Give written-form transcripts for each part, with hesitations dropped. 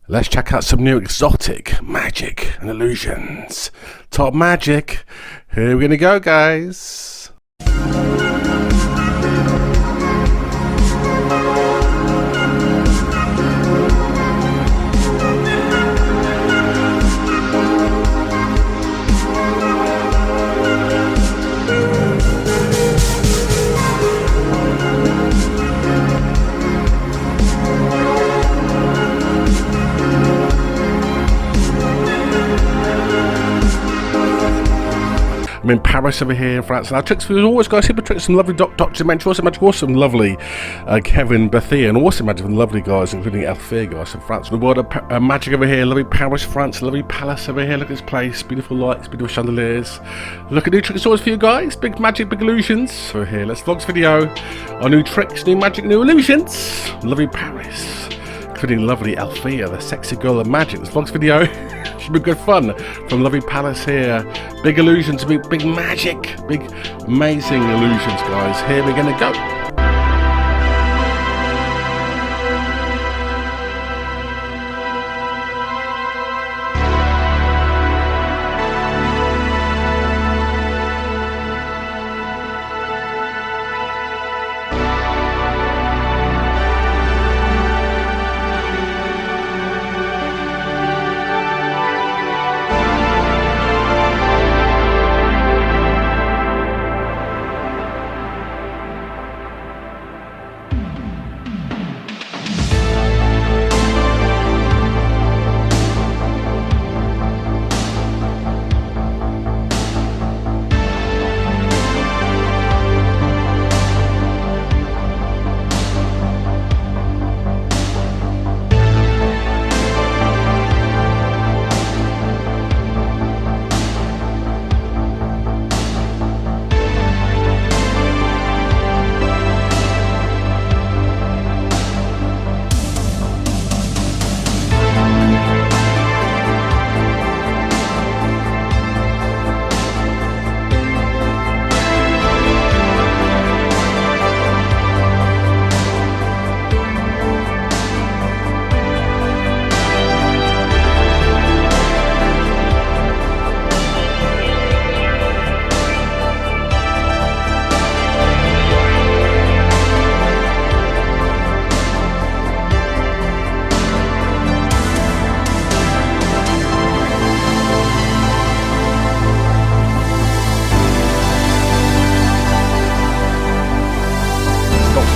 Let's check out some new exotic magic and illusions. Top magic. Here we're gonna go, guys. I'm in Paris over here in France, and our tricks for always, guys. Super tricks, some lovely Dr. Dementia, awesome magic, awesome, lovely Kevin Bethia, and awesome magic from lovely guys, including Elfia, guys from France. The world of magic over here, lovely Paris, France, lovely palace over here. Look at this place, beautiful lights, beautiful chandeliers. Look at new tricks always for you guys, big magic, big illusions. Over here, let's vlog this video. Our new tricks, new magic, new illusions. Lovely Paris, including lovely Elfia, the sexy girl of magic. This vlog's video should be good fun from lovely palace here. Big illusions, big magic, big amazing illusions, guys. Here we're gonna go.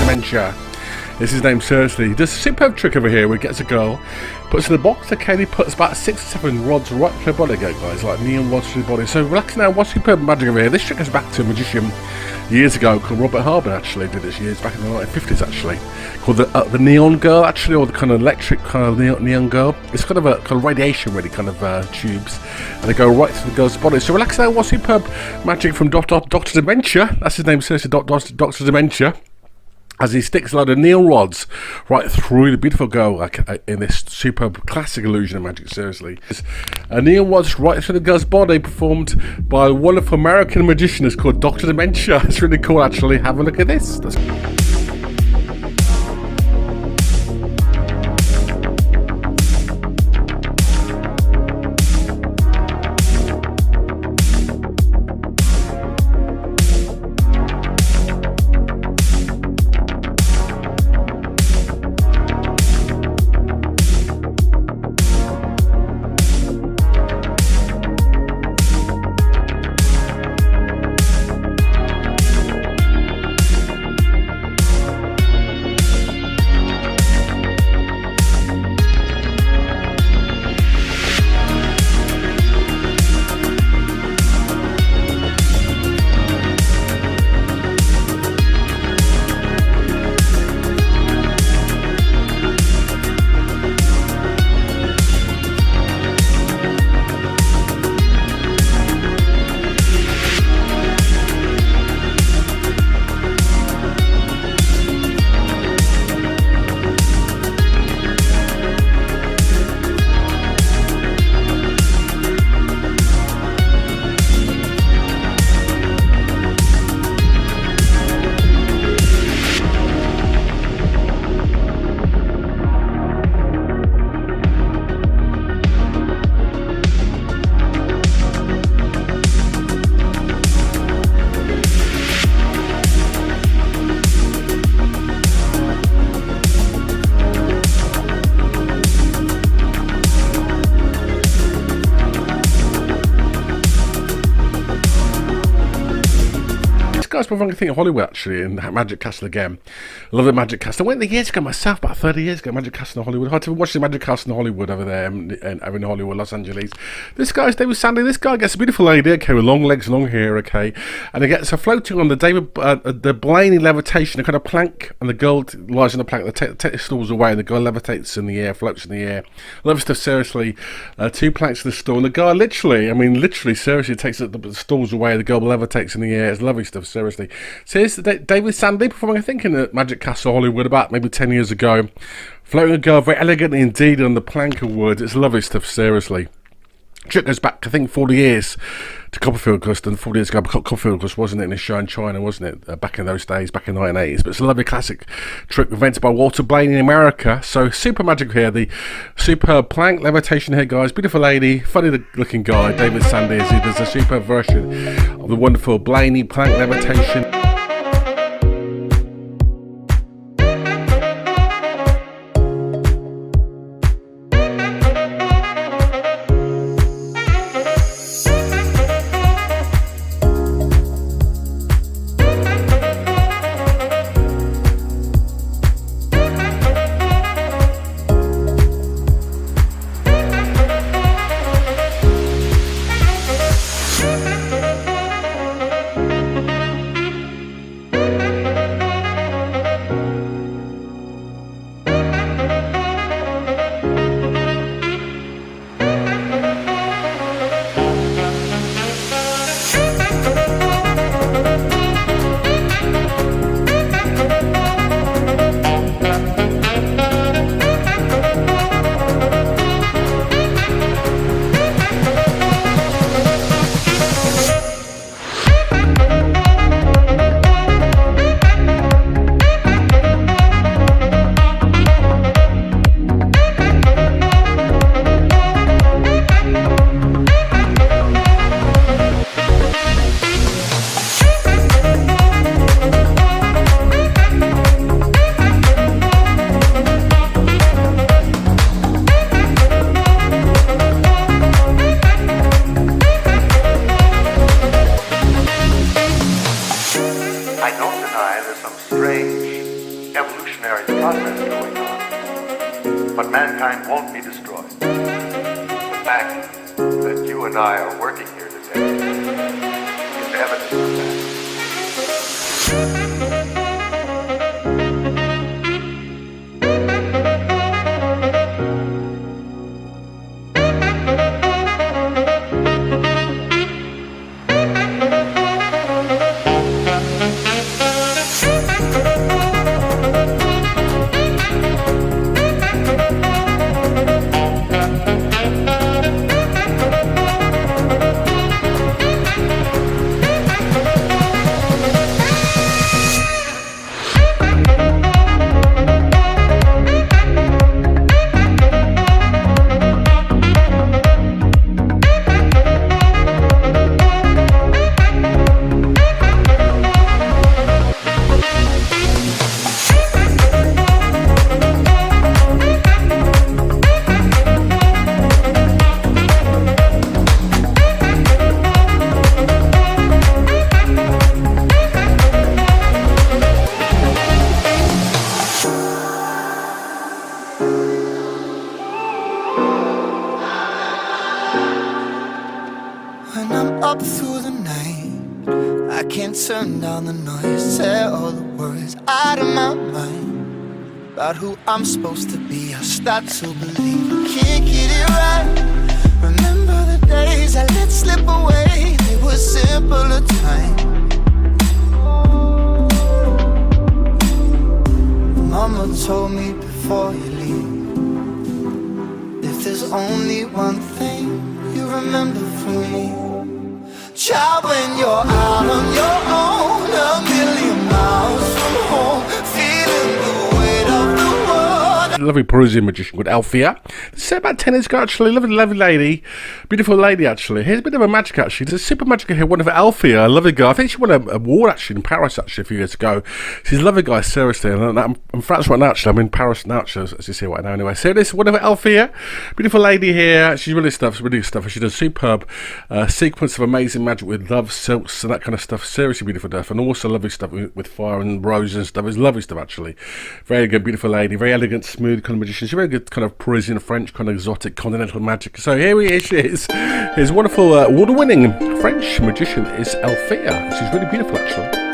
Dementia. This is his name, seriously. He does a superb trick over here where he gets a girl, puts in the box, okay, and he puts about 6 or 7 rods right through her body again, guys, like neon rods through the body. So relax now, watch superb magic over here. This trick goes back to a magician years ago called Robert Harbour, actually, did this years back in the 1950s, actually, called the neon girl, actually, or the kind of electric kind of neon girl. It's kind of a kind of radiation, really, kind of tubes, and they go right through the girl's body. So relax now, watch superb magic from Dr. Dementia. That's his name, seriously, Dr. Dementia, as he sticks a load of neon rods right through the beautiful girl, like in this superb classic illusion of magic, seriously. A neon rods right through the girl's body, performed by a wonderful American magician. It's called Dr. Dementia. It's really cool, actually. Have a look at this. guy's probably thing of Hollywood, actually, in Magic Castle again. I love the Magic Castle. I went there years ago myself, about 30 years ago, Magic Castle in Hollywood. I had to watch the Magic Castle in Hollywood over there, in Hollywood, Los Angeles. This guy's David Sandy. This guy gets a beautiful lady, okay, with long legs, long hair, okay, and he gets her floating on the blaney levitation, a kind of plank, and the girl lies on the plank. They take the stools away, and the girl levitates in the air, floats in the air. Love stuff, seriously. 2 planks to the stool, and the guy literally, seriously takes the stools away, the girl levitates in the air. It's lovely stuff, seriously. So here's David Sandy performing, I think, in the Magic Castle Hollywood about maybe 10 years ago. Floating a girl very elegantly indeed on the plank of wood. It's lovely stuff, seriously. Trick goes back, I think, 40 years to Copperfield Gust, and 40 years ago, Copperfield Gust, wasn't it, in a show in China, wasn't it, back in those days, back in the 1980s. But it's a lovely classic trick invented by Walter Blaney in America. So super magic here, the superb plank levitation here, guys. Beautiful lady, funny looking guy, David Sandy, he does a superb version of the wonderful Blaney plank levitation. But mankind won't be destroyed. The fact that you and I are working here today is evidence of that. When I'm up through the night, I can't turn down the noise, tear all the worries out of my mind about who I'm supposed to be. I start to believe I can't get it right. Remember the days I let slip away, they were simpler times. Mama told me before you leave, if there's only one thing you remember from me, child, when you're out on your own, a million miles from home, feeling the weight of the world lovely Parisian magician called Elfia. This is about 10 years ago, actually. Lovely lady. Beautiful lady, actually. Here's a bit of a magic, actually. There's a super magic here, one of Elfia, a lovely girl. I think she won an award, actually, in Paris, actually, a few years ago. She's a lovely guy, seriously. And I'm in France right now, actually. I'm in Paris now, actually, as you see right now, anyway. So this is one of Elfia. Beautiful lady here. She's really good stuff. She does superb sequence of amazing magic with love, silks, and that kind of stuff. Seriously beautiful stuff. And also lovely stuff with fire and roses and stuff. It's lovely stuff, actually. Very good, beautiful lady. Very elegant, smooth kind of magician. She's very good kind of Parisian, French, kind of exotic, continental magic. So here she is. His wonderful award-winning French magician is Elfia. She's really beautiful, actually.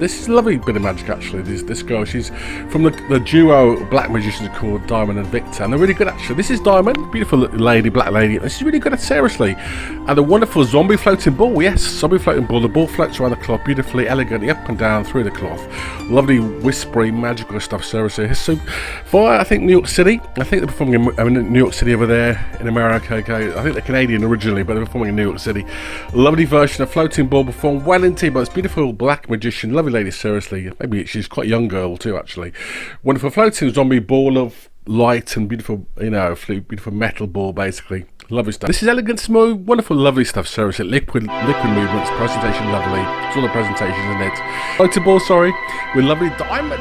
This is a lovely bit of magic, actually. This girl, she's from the duo black magicians called Diamond and Victor, and they're really good, actually. This is Diamond, beautiful lady, black lady. This is really good at, seriously. And a wonderful zombie floating ball, yes, zombie floating ball. The ball floats around the cloth beautifully, elegantly, up and down through the cloth. Lovely, whispery, magical stuff, seriously. So, for, I think, New York City, I think they're performing in New York City over there in America, okay. I think they're Canadian originally, but they're performing in New York City. Lovely version of floating ball performed well into, but it's beautiful black magician, lovely lady, seriously. Maybe she's quite a young girl too, actually. Wonderful floating zombie ball of light and beautiful, beautiful metal ball, basically. Lovely stuff. This is elegant, smooth, wonderful, lovely stuff, seriously. Liquid movements, presentation lovely. It's all the presentations in it. Floating ball, sorry, with lovely diamond.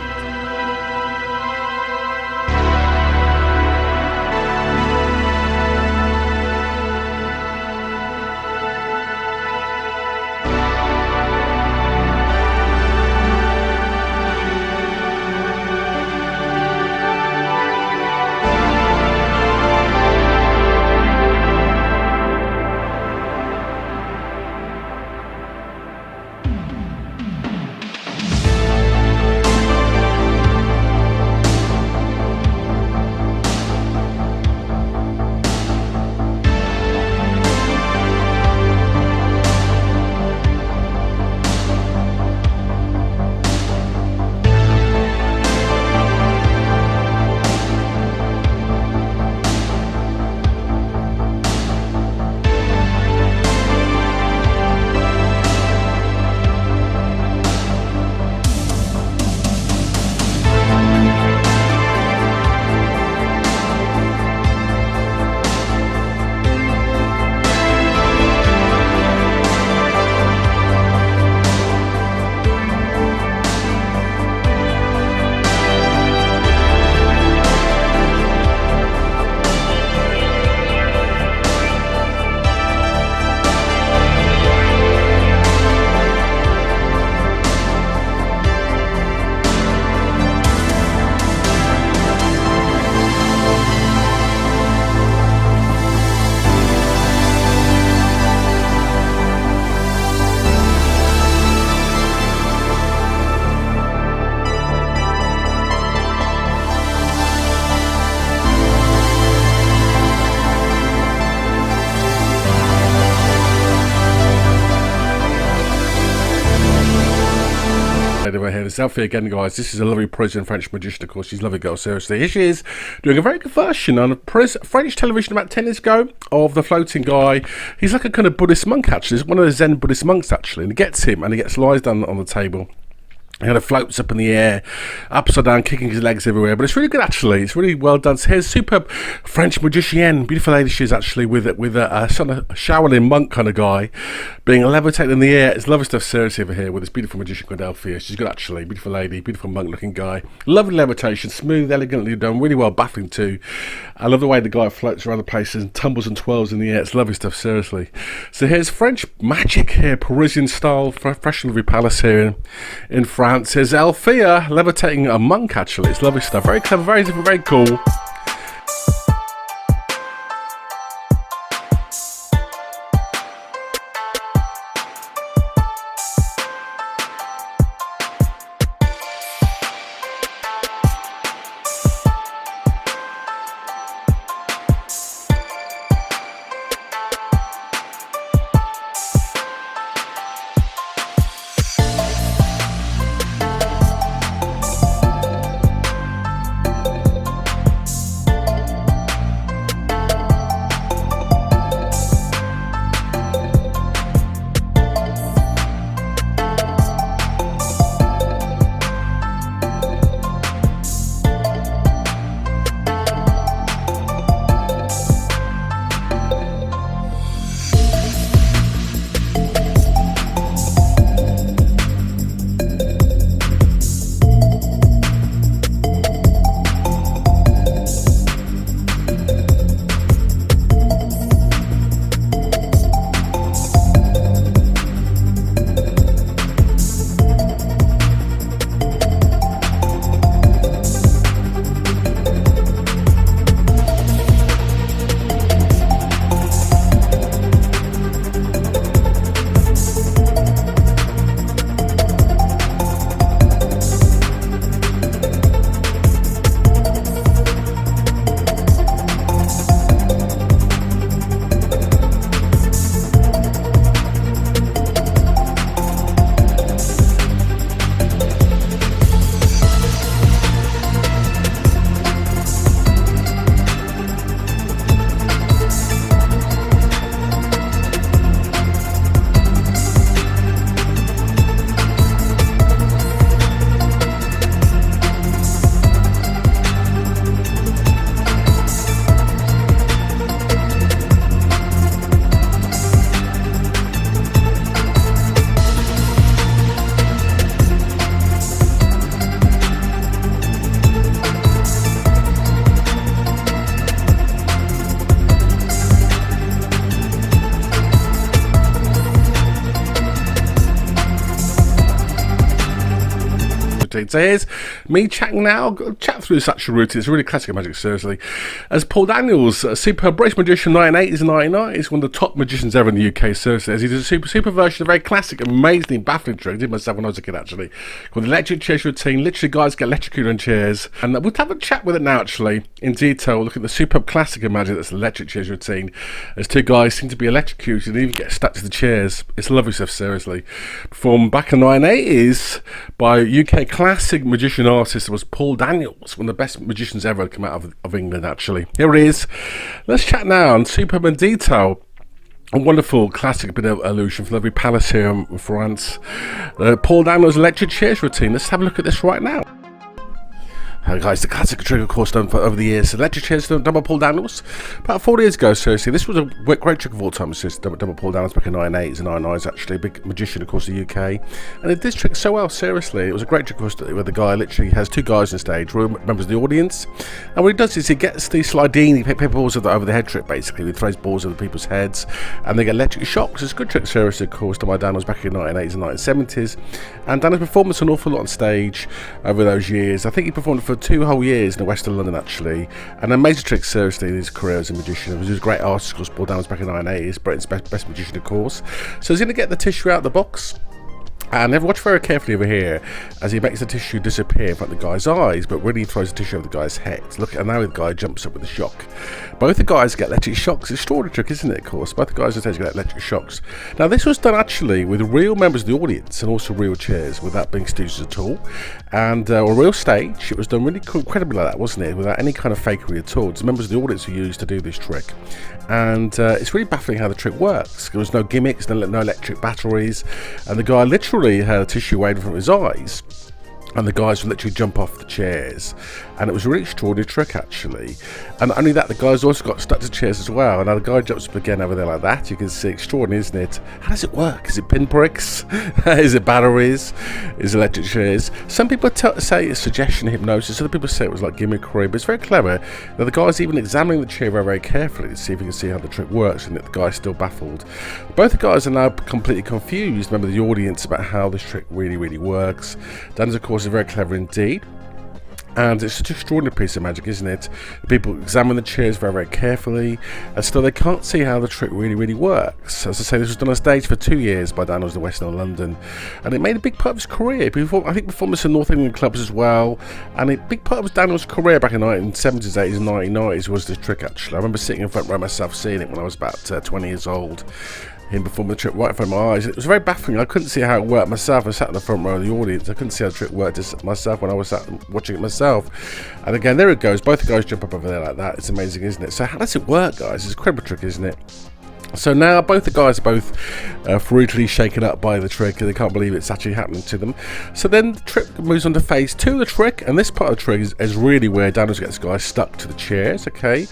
lady over here. This is Elfia again, guys. This is a lovely Parisian French magician, of course. She's a lovely girl, seriously. Here she is, doing a very good version on a French television about 10 years ago of the floating guy. He's like a kind of Buddhist monk, actually. He's one of the Zen Buddhist monks, actually. And he gets him, and he lies down on the table. He kind of floats up in the air, upside down, kicking his legs everywhere. But it's really good, actually. It's really well done. So here's superb French magician, beautiful lady she is, actually, with a sort of Shaolin monk kind of guy, being levitated in the air. It's lovely stuff, seriously, over here with this beautiful magician called Elfia. She's good, actually. Beautiful lady, beautiful monk-looking guy. Lovely levitation, smooth, elegantly done, really well baffling too. I love the way the guy floats around the place and tumbles and twirls in the air. It's lovely stuff, seriously. So here's French magic here, Parisian style, fresh and lovely palace here in France. Here's Elfia levitating a monk, actually. It's lovely stuff. Very clever, very different, very cool. So here's me chatting now. Chat through such a routine. It's really classic magic, seriously. As Paul Daniels, a super British magician, 1980s and 99, is one of the top magicians ever in the UK, seriously. As he does a super version, a very classic, amazing, baffling trick. I did myself when I was a kid, actually. Called the electric chairs routine. Literally, guys get electrocuted on chairs. And we'll have a chat with it now, actually, in detail. Look at the superb classic of magic that's the electric chairs routine. As two guys seem to be electrocuted and even get stuck to the chairs. It's lovely stuff, seriously. From back in the 1980s by UK classic magician artist was Paul Daniels, one of the best magicians ever to come out of England, actually. Here it is. Let's chat now on superb in detail. A wonderful classic bit of illusion from lovely palace here in France. Paul Daniels' electric chairs routine. Let's have a look at this right now. Guys, the classic trick, of course, done over the years. Electric chairs done by Paul Daniels about 40 years ago, seriously. This was a great trick of all time, done by Paul Daniels back in the 1980s and 1990s, actually. A big magician, of course, in the UK. And it did this trick so well, seriously. It was a great trick, of course, where the guy literally has two guys on stage, members of the audience. And what he does is he gets the slidini, paper balls over the head trick, basically. He throws balls over people's heads, and they get electric shocks. It's a good trick, seriously, of course, done by Daniels back in the 1980s and 1970s. And Daniels performed this an awful lot on stage over those years. I think he performed for 2 whole years in the West of London, actually, and a major trick, seriously, in his career as a magician. He was a great artist, of course. Paul Daniels back in the 1980s, Britain's best magician, of course. So he's going to get the tissue out of the box, And watch very carefully over here as he makes the tissue disappear in front of the guy's eyes, but really throws the tissue over the guy's head. Look, and now the guy jumps up with a shock. Both the guys get electric shocks. It's an extraordinary trick, isn't it, of course? Both the guys on stage get electric shocks. Now, this was done actually with real members of the audience and also real chairs without being stooges at all. And on a real stage, it was done really incredibly like that, wasn't it? Without any kind of fakery at all. It's members of the audience who used to do this trick. And it's really baffling how the trick works. There was no gimmicks, no electric batteries, and the guy literally had a tissue waving from his eyes, and the guys would literally jump off the chairs, and it was a really extraordinary trick actually. And not only that, the guys also got stuck to chairs as well, and now the guy jumps up again over there like that. You can see, extraordinary, isn't it? How does it work? Is it pinpricks? Is it batteries? Is it electric chairs? Some people say it's suggestion hypnosis, other people say it was like gimmickry, but it's very clever. Now the guy's even examining the chair very, very carefully to see if he can see how the trick works, and the guy's still baffled. Both the guys are now completely confused, remember, the audience, about how this trick really, really works. Dan's, of course, is very clever indeed. And it's such an extraordinary piece of magic, isn't it? People examine the chairs very, very carefully, and still they can't see how the trick really, really works. As I say, this was done on stage for 2 years by Daniels in West End London, and it made a big part of his career. I think performance in North England clubs as well, and a big part of Daniels' career back in the 1970s, 80s, and 1990s was this trick actually. I remember sitting in front row myself seeing it when I was about 20 years old. Him perform the trick right in front of my eyes. It was very baffling. I couldn't see how it worked myself. I sat in the front row of the audience. I couldn't see how the trick worked myself when I was sat watching it myself. And again, there it goes. Both the guys jump up over there like that. It's amazing, isn't it? So how does it work, guys? It's a incredible trick, isn't it? So now both the guys are both brutally shaken up by the trick, and they can't believe it's actually happening to them. So then the trick moves on to phase 2 of the trick, and this part of the trick is really where Daniels gets the guys stuck to the chairs, okay?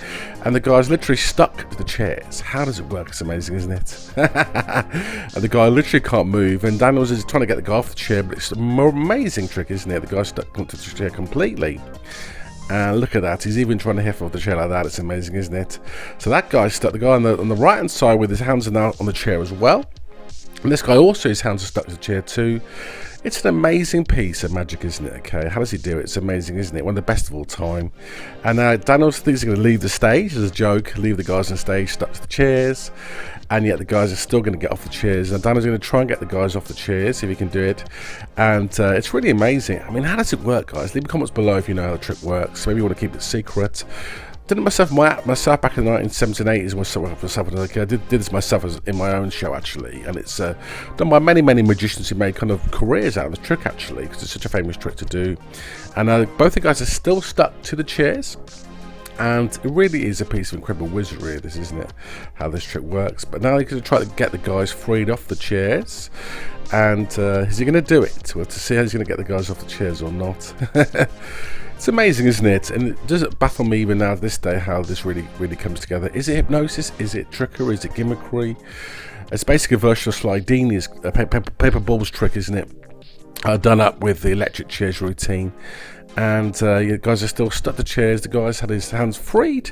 And the guy's literally stuck to the chairs. How does it work? It's amazing, isn't it? And the guy literally can't move, and Daniels is trying to get the guy off the chair, but it's an amazing trick, isn't it? The guy's stuck to the chair completely. And look at that, he's even trying to heft off the chair like that. It's amazing, isn't it? So that guy's stuck, the guy on the right hand side with his hands are now on the chair as well. And this guy also, his hands are stuck to the chair too. It's an amazing piece of magic, isn't it? Okay, how does he do it? It's amazing, isn't it? One of the best of all time. And Daniels thinks he's going to leave the stage as a joke, leave the guys on stage stuck to the chairs. And yet the guys are still going to get off the chairs. And Daniels going to try and get the guys off the chairs, see if he can do it. And it's really amazing. I mean, how does it work, guys? Leave comments below if you know how the trick works. Maybe you want to keep it secret. Did it myself back in the 1970s and 80s. I did this myself in my own show actually, and it's done by many magicians who made kind of careers out of the trick actually, because it's such a famous trick to do. And both the guys are still stuck to the chairs, and it really is a piece of incredible wizardry, this, isn't it? How this trick works. But now he's going to try to get the guys freed off the chairs, and is he going to do it? Well, to see how he's going to get the guys off the chairs or not. It's amazing, isn't it? And it does baffle me even now this day how this really comes together. Is it hypnosis? Is it trickery? Is it gimmickry? It's basically a version of Slidini's paper balls trick, isn't it? Done up with the electric chairs routine. And you guys are still stuck to chairs. The guy's had his hands freed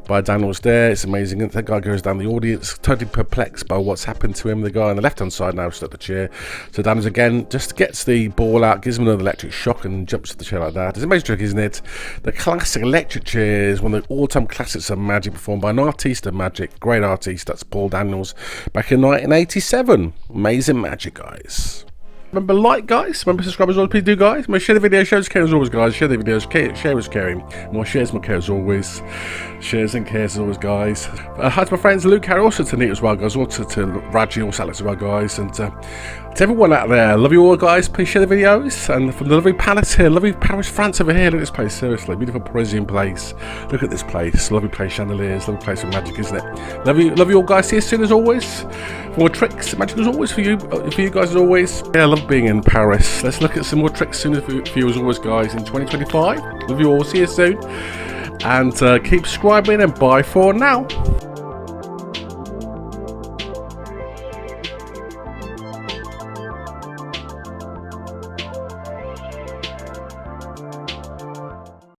by Daniels there. It's amazing. And the guy goes down the audience, totally perplexed by what's happened to him. The guy on the left-hand side now stuck to the chair. So Daniels again just gets the ball out, gives him another electric shock, and jumps to the chair like that. It's an amazing trick, isn't it? The classic electric chairs, one of the all-time classics of magic, performed by an artiste of magic, great artiste. That's Paul Daniels, back in 1987. Amazing magic, guys. Remember, like, guys. Remember, subscribe as well. Please do, guys. Remember, share the video. Share as care as always, guys. Share the videos. Share is caring. More shares, more care as always. Shares and cares as always, guys. Hi to my friends Luke, Harry, also to Nate as well, guys. Also to Raji, also Alex as well, guys. And to everyone out there, love you all, guys. Please share the videos. And from the lovely palace here, lovely Paris, France over here. Look at this place, seriously. Beautiful Parisian place. Look at this place. Lovely place, chandeliers. Lovely place of magic, isn't it? Love you all, guys. See you soon as always. More tricks, magic as always for you guys as always. Yeah, I love being in Paris. Let's look at some more tricks soon for you as always, guys, in 2025. Love you all. See you soon. And keep subscribing, and bye for now.